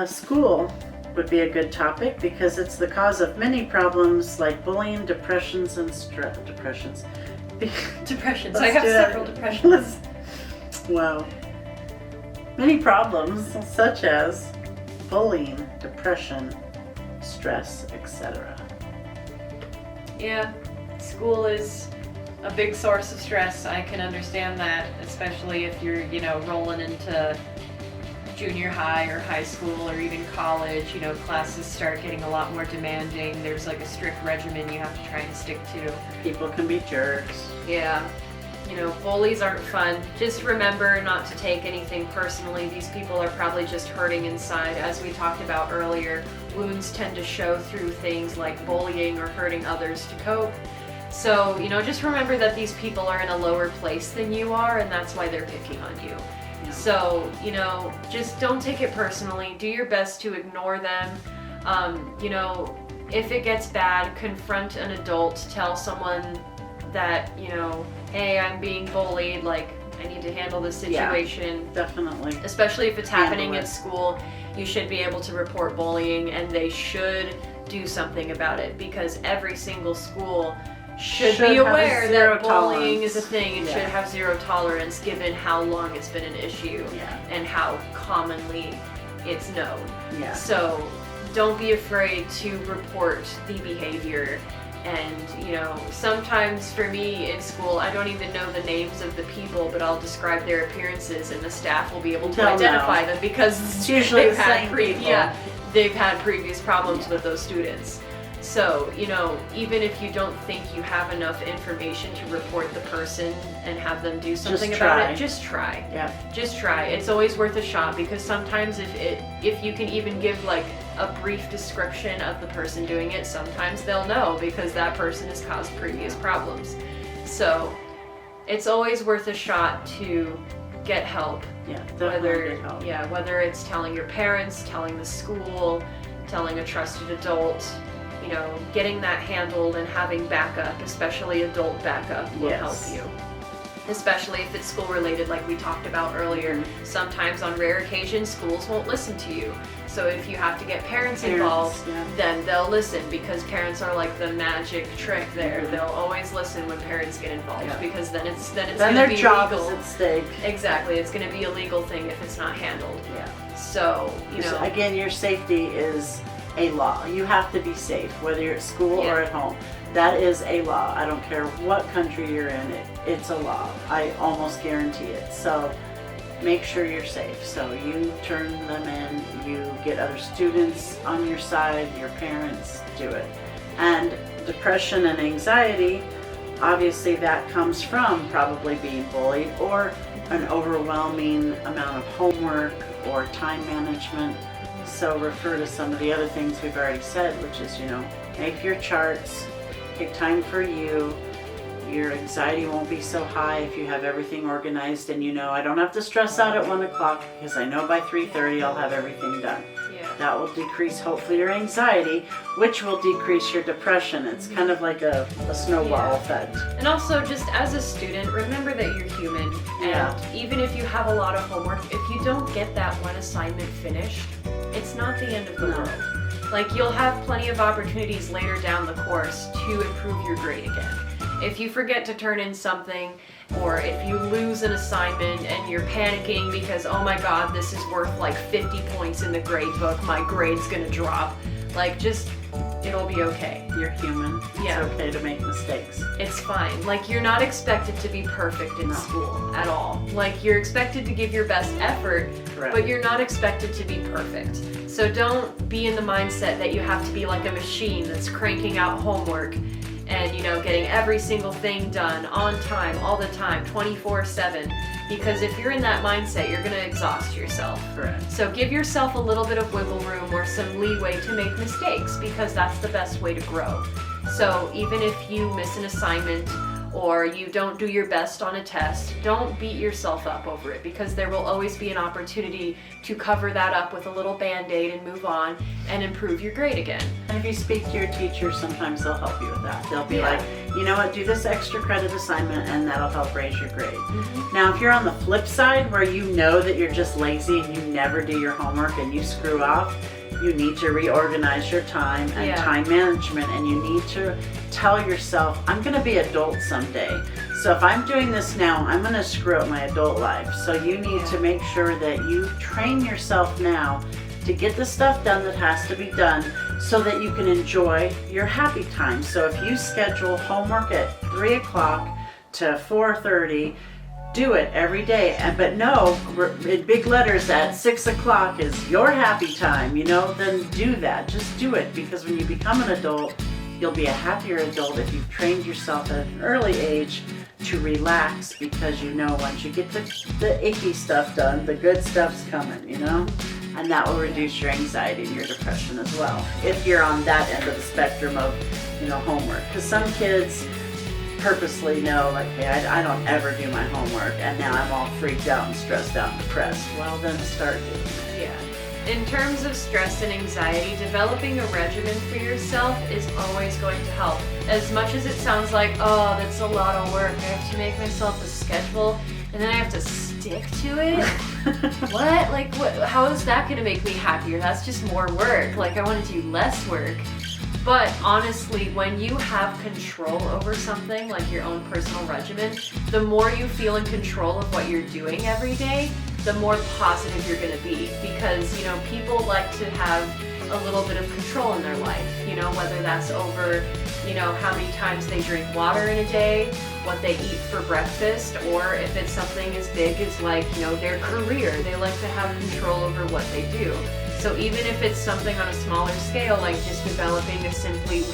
School would be a good topic because it's the cause of many problems like bullying, depressions, and depressions. Depressions. I have several depressions. Wow. Many problems such as bullying, depression, stress, etc. Yeah, school is a big source of stress. I can understand that, especially if you're, rolling into junior high or high school or even college. Classes start getting a lot more demanding. There's like a strict regimen you have to try and stick to. People can be jerks. Yeah. Bullies aren't fun. Just remember not to take anything personally. These people are probably just hurting inside. As we talked about earlier, wounds tend to show through things like bullying or hurting others to cope. So, just remember that these people are in a lower place than you are, and that's why they're picking on you. Yeah. So, just don't take it personally. Do your best to ignore them. If it gets bad, confront an adult. Tell someone that, hey, I'm being bullied, I need to handle this situation. Yeah, definitely. Especially if it's happening at school, you should be able to report bullying, and they should do something about it, because every single school should be aware that bullying is a thing. It should have zero tolerance given how long it's been an issue and how commonly it's known. Yeah. So don't be afraid to report the behavior. And, sometimes for me in school, I don't even know the names of the people, but I'll describe their appearances and the staff will be able to identify them because it's usually they've had previous problems with those students. So, even if you don't think you have enough information to report the person and have them do something about it, just try. Yeah. Just try. It's always worth a shot, because sometimes if you can even give a brief description of the person doing it, sometimes they'll know because that person has caused previous problems. So, it's always worth a shot to get help. Yeah, definitely get help. Whether it's telling your parents, telling the school, telling a trusted adult. Getting that handled and having backup, especially adult backup, will help you. Especially if it's school related, like we talked about earlier. Mm-hmm. Sometimes on rare occasions, schools won't listen to you. So if you have to get parents involved, then they'll listen, because parents are like the magic trick there. Mm-hmm. They'll always listen when parents get involved, because then it's going to be their job illegal. Is at stake. Exactly, it's going to be a legal thing if it's not handled. Yeah. So, again, your safety is a law. You have to be safe, whether you're at school or at home. That is a law. I don't care what country you're in, it's a law. I almost guarantee it. So make sure you're safe. So you turn them in, you get other students on your side, your parents, do it. And depression and anxiety, obviously that comes from probably being bullied or an overwhelming amount of homework or time management. So refer to some of the other things we've already said, which is, make your charts, take time for you. Your anxiety won't be so high if you have everything organized and I don't have to stress out at 1 o'clock because I know by 3:30 I'll have everything done. Yeah. That will decrease hopefully your anxiety, which will decrease your depression. It's kind of like a snowball effect. And also, just as a student, remember that you're human. And even if you have a lot of homework, if you don't get that one assignment finished, it's not the end of the world. You'll have plenty of opportunities later down the course to improve your grade again. If you forget to turn in something, or if you lose an assignment and you're panicking because, oh my god, this is worth 50 points in the grade book, my grade's gonna drop, it'll be okay. You're human. It's okay to make mistakes. It's fine. You're not expected to be perfect in school at all. You're expected to give your best effort, but you're not expected to be perfect. So don't be in the mindset that you have to be like a machine that's cranking out homework and, getting every single thing done on time, all the time, 24/7. Because if you're in that mindset, you're going to exhaust yourself. Correct. So give yourself a little bit of wiggle room or some leeway to make mistakes, because that's the best way to grow. So even if you miss an assignment or you don't do your best on a test, don't beat yourself up over it, because there will always be an opportunity to cover that up with a little Band-Aid and move on and improve your grade again. And if you speak to your teacher, sometimes they'll help you with that. They'll be like, you know what, do this extra credit assignment and that'll help raise your grade. Now, if you're on the flip side where you know that you're just lazy and you never do your homework and you screw off, you need to reorganize your time and time management, and you need to tell yourself, I'm going to be adult someday. So if I'm doing this now, I'm going to screw up my adult life. So you need to make sure that you train yourself now to get the stuff done that has to be done so that you can enjoy your happy time. So if you schedule homework at 3 o'clock to 4:30, do it every day. But no, in big letters at 6 o'clock is your happy time, then do that. Just do it, because when you become an adult, you'll be a happier adult if you've trained yourself at an early age to relax, because once you get the icky stuff done, the good stuff's coming, and that will reduce your anxiety and your depression as well, if you're on that end of the spectrum of, homework. Because some kids purposely know, like, hey, I don't ever do my homework, and now I'm all freaked out and stressed out and depressed. Well, then start doing it. Yeah. In terms of stress and anxiety, developing a regimen for yourself is always going to help. As much as it sounds like, oh, that's a lot of work, I have to make myself a schedule, and then I have to stick to it? What? Like, how is that going to make me happier? That's just more work. Like, I want to do less work. But honestly, when you have control over something like your own personal regimen, the more you feel in control of what you're doing every day, the more positive you're going to be. Because, people like to have a little bit of control in their life, whether that's over, how many times they drink water in a day, what they eat for breakfast, or if it's something as big as like, their career, they like to have control over what they do. So even if it's something on a smaller scale, like just developing a simply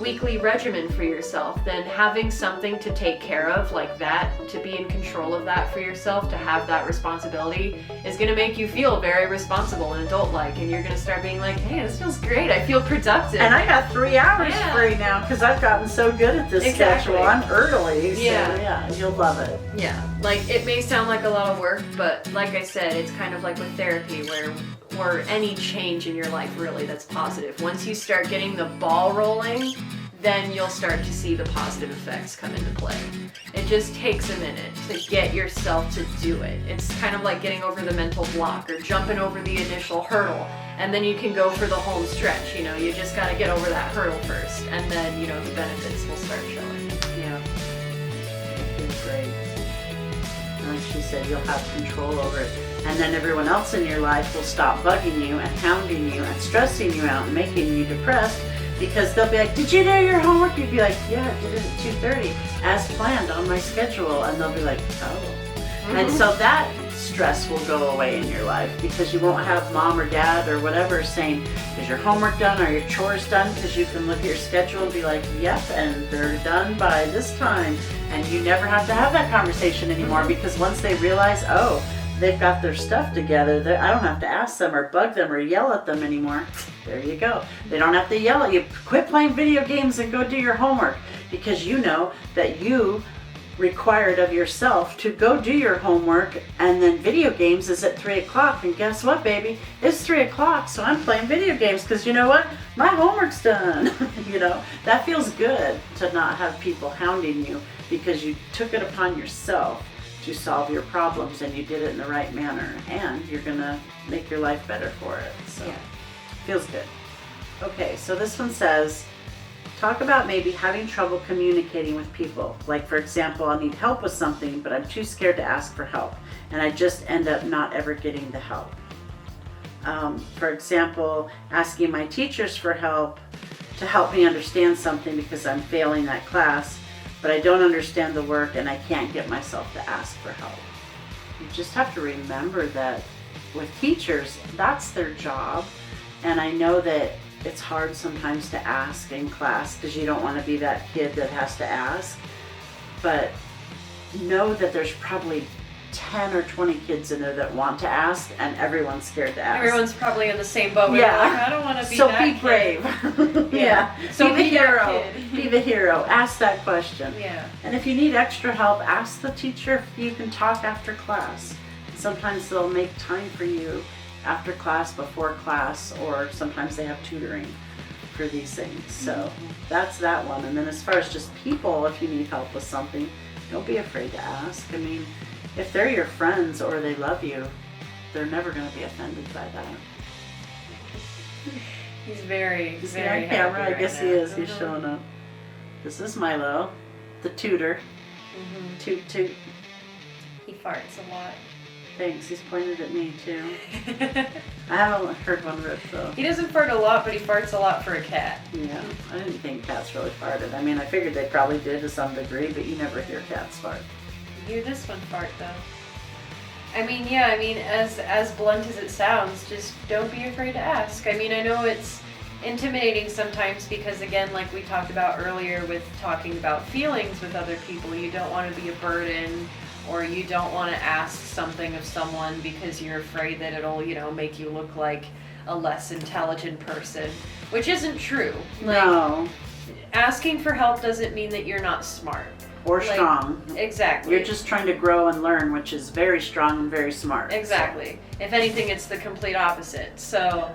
weekly regimen for yourself, then having something to take care of like that, to be in control of that for yourself, to have that responsibility, is going to make you feel very responsible and adult-like, and you're going to start being like, hey, this feels great, I feel productive. And I got 3 hours free now because I've gotten so good at this schedule. I'm early, so you'll love it. Yeah, like it may sound like a lot of work, but like I said, it's kind of like with therapy, or any change in your life really that's positive. Once you start getting the ball rolling, then you'll start to see the positive effects come into play. It just takes a minute to get yourself to do it. It's kind of like getting over the mental block or jumping over the initial hurdle, and then you can go for the home stretch. You just got to get over that hurdle first, and then the benefits will start showing. Yeah, it's great. Like she said, you'll have control over it. And then everyone else in your life will stop bugging you and hounding you and stressing you out and making you depressed, because they'll be like, did you do your homework? You'd be like, yeah, I did it at 2:30 as planned on my schedule. And they'll be like, oh. And so that stress will go away in your life, because you won't have mom or dad or whatever saying, is your homework done? Are your chores done? Because you can look at your schedule and be like, yep, and they're done by this time. And you never have to have that conversation anymore, because once they realize, oh, they've got their stuff together, I don't have to ask them or bug them or yell at them anymore. There you go. They don't have to yell at you. Quit playing video games and go do your homework, because you know that you required of yourself to go do your homework, and then video games is at 3 o'clock, and guess what, baby? It's 3 o'clock, so I'm playing video games, because you know what? My homework's done. That feels good to not have people hounding you, because you took it upon yourself to solve your problems, and you did it in the right manner, and you're gonna make your life better for it. So feels good. Okay, so this one says, talk about maybe having trouble communicating with people. Like, for example, I need help with something, but I'm too scared to ask for help, and I just end up not ever getting the help. For example, asking my teachers for help to help me understand something because I'm failing that class, but I don't understand the work and I can't get myself to ask for help. You just have to remember that with teachers, that's their job. And I know that it's hard sometimes to ask in class because you don't want to be that kid that has to ask. But know that there's probably 10 or 20 kids in there that want to ask, and everyone's scared to ask. Everyone's probably in the same boat. Where they're like, I don't want to be so that be kid. brave. So be the hero. Be the hero. Ask that question. Yeah. And if you need extra help, ask the teacher if you can talk after class. Sometimes they'll make time for you after class, before class, or sometimes they have tutoring for these things. So that's that one. And then as far as just people, if you need help with something, don't be afraid to ask. I mean, if they're your friends or they love you, they're never going to be offended by that. He's very, Is he very on camera? happy I guess right he now. is. He's showing up. This is Milo, the tutor. Toot toot. He farts a lot. Thanks. He's pointed at me too. I haven't heard one rip though. He doesn't fart a lot, but he farts a lot for a cat. Yeah, I didn't think cats really farted. I mean, I figured they probably did to some degree, but you never hear cats fart. You hear this one fart though. I mean, yeah, as blunt as it sounds, just don't be afraid to ask. I mean, I know it's intimidating sometimes because, again, like we talked about earlier with talking about feelings with other people, you don't want to be a burden, or you don't want to ask something of someone because you're afraid that it'll, make you look like a less intelligent person, which isn't true. No. Asking for help doesn't mean that you're not smart. Or strong. Exactly. You're just trying to grow and learn, which is very strong and very smart. Exactly. So. If anything, it's the complete opposite. So,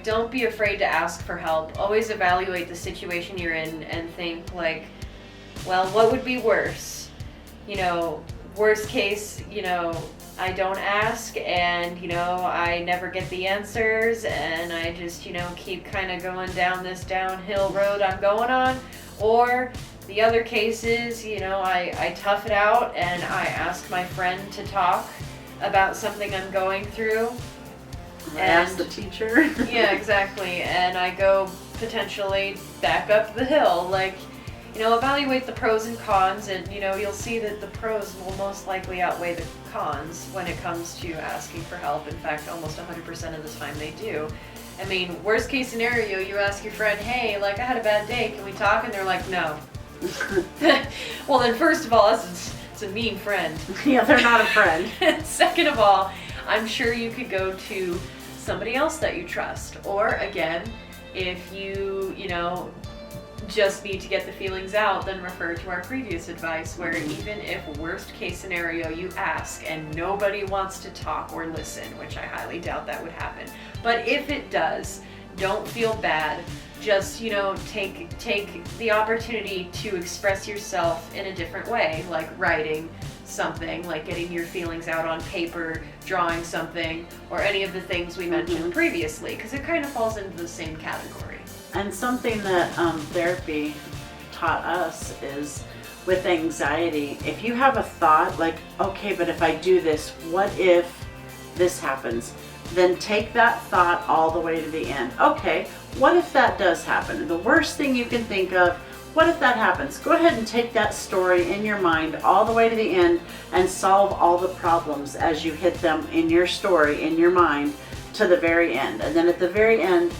don't be afraid to ask for help. Always evaluate the situation you're in and think, well, what would be worse? Worst case, I don't ask and, I never get the answers and I just, keep kind of going down this downhill road I'm going on. Or the other case is, I tough it out and I ask my friend to talk about something I'm going through. And ask the teacher. Yeah, exactly. And I go potentially back up the hill. Evaluate the pros and cons, and you'll see that the pros will most likely outweigh the cons when it comes to asking for help. In fact, almost 100% of the time they do. I mean, worst case scenario, you ask your friend, hey, I had a bad day, can we talk? And they're like, no. Well, then first of all, it's a mean friend. Yeah, they're not a friend. Second of all, I'm sure you could go to somebody else that you trust. Or again, if you just need to get the feelings out, then refer to our previous advice where even if worst case scenario you ask and nobody wants to talk or listen, which I highly doubt that would happen, but if it does, don't feel bad. Just, take the opportunity to express yourself in a different way, like writing something, like getting your feelings out on paper, drawing something, or any of the things we mentioned previously, because it kind of falls into the same category. And something that therapy taught us is with anxiety, if you have a thought okay, but if I do this, what if this happens? Then take that thought all the way to the end. Okay, what if that does happen? The worst thing you can think of, what if that happens? Go ahead and take that story in your mind all the way to the end and solve all the problems as you hit them in your story, in your mind, to the very end. And then at the very end,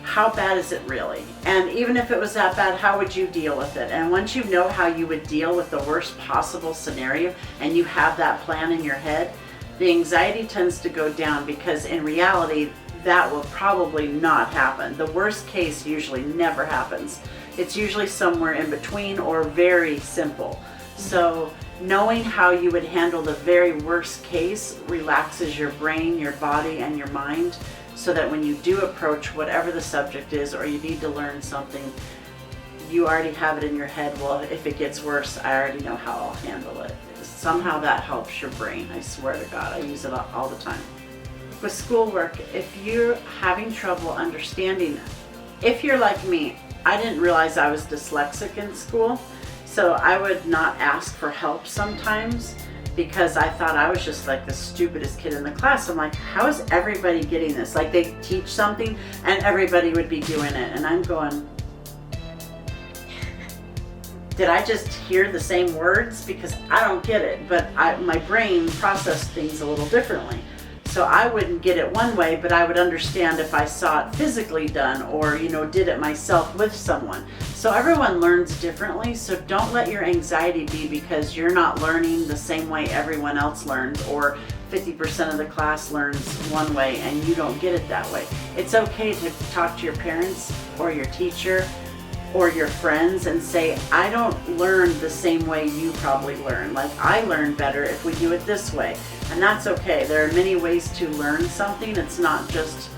how bad is it really? And even if it was that bad, how would you deal with it? And once you know how you would deal with the worst possible scenario and you have that plan in your head, the anxiety tends to go down, because in reality, that will probably not happen. The worst case usually never happens. It's usually somewhere in between or very simple. So knowing how you would handle the very worst case relaxes your brain, your body, and your mind, so that when you do approach whatever the subject is, or you need to learn something, you already have it in your head. Well, if it gets worse, I already know how I'll handle it. Somehow that helps your brain. I swear to God, I use it all the time. With schoolwork, if you're having trouble understanding, if you're like me, I didn't realize I was dyslexic in school, so I would not ask for help sometimes, because I thought I was just the stupidest kid in the class. I'm like, how is everybody getting this? They teach something and everybody would be doing it. And I'm going, did I just hear the same words? Because I don't get it, but my brain processed things a little differently. So I wouldn't get it one way, but I would understand if I saw it physically done or, did it myself with someone. So everyone learns differently, so don't let your anxiety be because you're not learning the same way everyone else learns, or 50% of the class learns one way and you don't get it that way. It's okay to talk to your parents or your teacher or your friends and say, I don't learn the same way you probably learn. I learn better if we do it this way. And that's okay. There are many ways to learn something. It's not just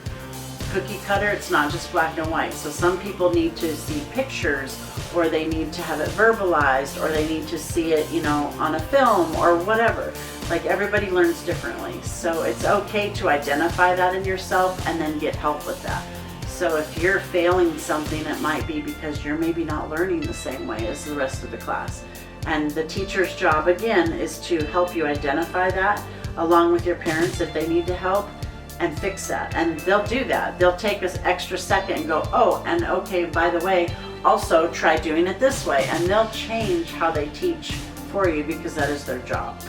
cookie cutter. It's not just black and white. So some people need to see pictures, or they need to have it verbalized, or they need to see it, you know, on a film or whatever. Like, everybody learns differently. So it's okay to identify that in yourself and then get help with that. So if you're failing something, it might be because you're maybe not learning the same way as the rest of the class. And the teacher's job, again, is to help you identify that along with your parents if they need to help, and fix that. And they'll do that. They'll take an extra second and go, oh, and okay, by the way, also try doing it this way. And they'll change how they teach for you because that is their job.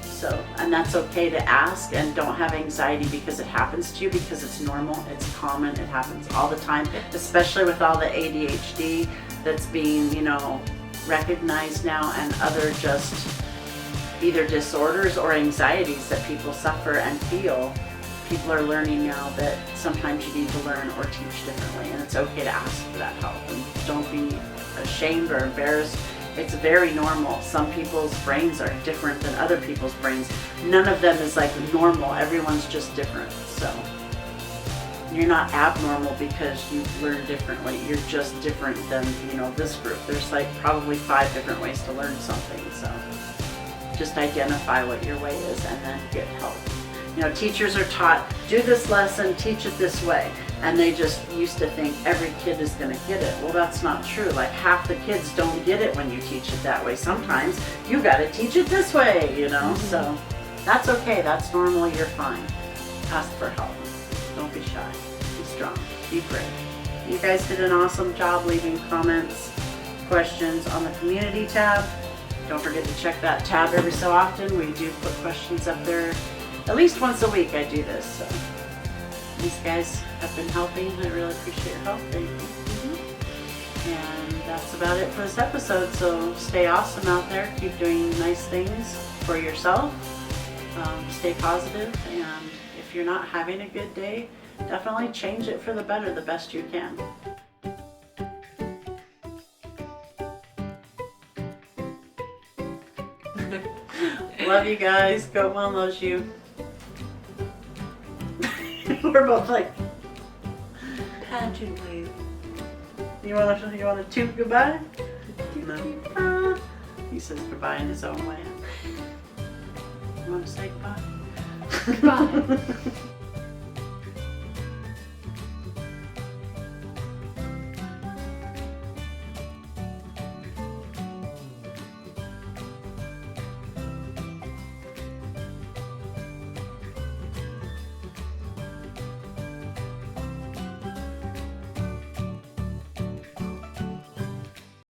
So, and that's okay to ask, and don't have anxiety because it happens to you, because it's normal, it's common, it happens all the time, especially with all the ADHD that's being, you know, recognized now, and other just either disorders or anxieties that people suffer and feel. People are learning now that sometimes you need to learn or teach differently, and it's okay to ask for that help, and don't be ashamed or embarrassed. It's very normal. Some people's brains are different than other people's brains. None of them is like normal. Everyone's just different. So you're not abnormal because you learn differently. You're just different than, you know, this group. There's like probably 5 different ways to learn something. So just identify what your way is and then get help. You know, teachers are taught, do this lesson, teach it this way. And they just used to think every kid is going to get it. Well, that's not true. Like, half the kids don't get it when you teach it that way. Sometimes you got to teach it this way, you know. So that's okay. That's normal. You're fine. Ask for help. Don't be shy. Be strong. Be brave. You guys did an awesome job leaving comments, questions on the community tab. Don't forget to check that tab every so often. We do put questions up there at least once a week. I do this. So these guys have been helping. I really appreciate your help. Thank you. And that's about it for this episode. So stay awesome out there. Keep doing nice things for yourself. Stay positive. And if you're not having a good day, definitely change it for the better the best you can. Love you guys. Goat Mom loves you. We're both like pageant wave. You wanna toot goodbye? No. He says goodbye in his own way. You wanna say goodbye? Goodbye.